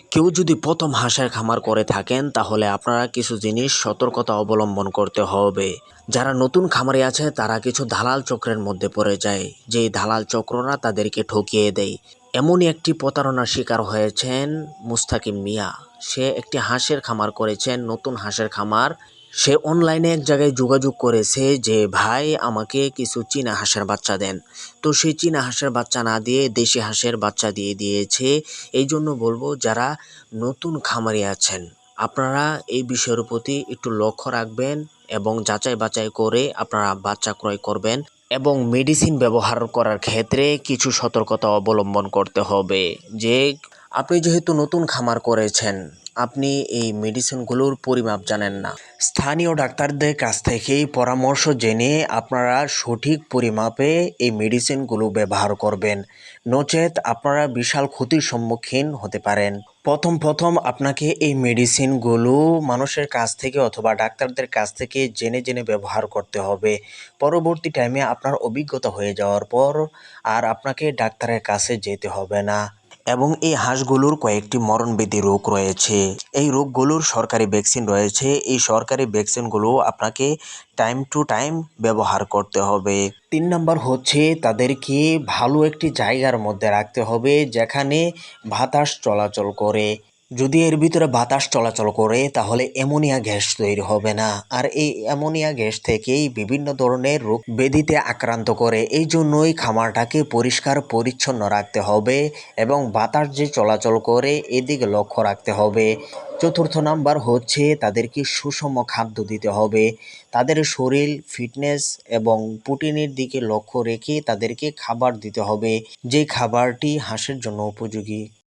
কেউ যদি প্রথম হাঁসের খামার করে থাকেন তাহলে আপনারা কিছু জিনিস সতর্কতা অবলম্বন করতে হবে। যারা নতুন খামারে আছে তারা কিছু দালাল চক্রের মধ্যে পড়ে যায়, যেই দালাল চক্ররা তাদেরকে ঠকিয়ে দেয়। এমনই একটি প্রতারণার শিকার হয়েছেন মুস্তাকিম মিয়া। সে একটি হাঁসের খামার করেছেন, নতুন হাঁসের খামার। সে অনলাইনে এক জায়গায় যোগাযোগ করেছে যে ভাই আমাকে কিছু চীনা হাঁসের বাচ্চা দেন। তো সেই চীনা হাঁসের বাচ্চা না দিয়ে দেশি হাঁসের বাচ্চা দিয়ে দিয়েছে। এই জন্য বলবো, যারা নতুন খামারি আছেন আপনারা এই বিষয়ের প্রতি একটু লক্ষ্য রাখবেন এবং যাচাই বাছাই করে আপনারা বাচ্চা ক্রয় করবেন। এবং মেডিসিন ব্যবহার করার ক্ষেত্রে কিছু সতর্কতা অবলম্বন করতে হবে। যে আপনি যেহেতু নতুন খামার করেছেন, আপনি এই মেডিসিনগুলোর পরিমাপ জানেন না। স্থানীয় ডাক্তারদের কাছ থেকেই পরামর্শ জেনে আপনারা সঠিক পরিমাপে এই মেডিসিনগুলো ব্যবহার করবেন, নচেত আপনারা বিশাল ক্ষতির সম্মুখীন হতে পারেন। প্রথম প্রথম আপনাকে এই মেডিসিনগুলো মানুষের কাছ থেকে অথবা ডাক্তারদের কাছ থেকে জেনে জেনে ব্যবহার করতে হবে। পরবর্তী টাইমে আপনার অভিজ্ঞতা হয়ে যাওয়ার পর আর আপনাকে ডাক্তারের কাছে যেতে হবে না। এবং এই হাঁসগুলোর কয়েকটি মরণব্যাধি রোগ রয়েছে। এই রোগগুলোর সরকারি ভ্যাকসিন রয়েছে। এই সরকারি ভ্যাকসিনগুলো আপনাকে টাইম টু টাইম ব্যবহার করতে হবে। ৩ নাম্বার হচ্ছে তাদেরকে ভালো একটি জায়গার মধ্যে রাখতে হবে যেখানে বাতাস চলাচল করে। যদি এর ভিতরে বাতাস চলাচল করে তাহলে অ্যামোনিয়া গ্যাস তৈরি হবে না। আর এই অ্যামোনিয়া গ্যাস থেকেই বিভিন্ন ধরনের রোগ ব্যাধিতে আক্রান্ত করে। এই জন্যই খামারটাকে পরিষ্কার পরিচ্ছন্ন রাখতে হবে এবং বাতাস যে চলাচল করে এদিকে লক্ষ্য রাখতে হবে। চতুর্থ নাম্বার হচ্ছে তাদেরকে সুষম খাদ্য দিতে হবে। তাদের শরীর ফিটনেস এবং প্রোটিনের দিকে লক্ষ্য রেখে তাদেরকে খাবার দিতে হবে, যে খাবারটি হাঁসের জন্য উপযোগী।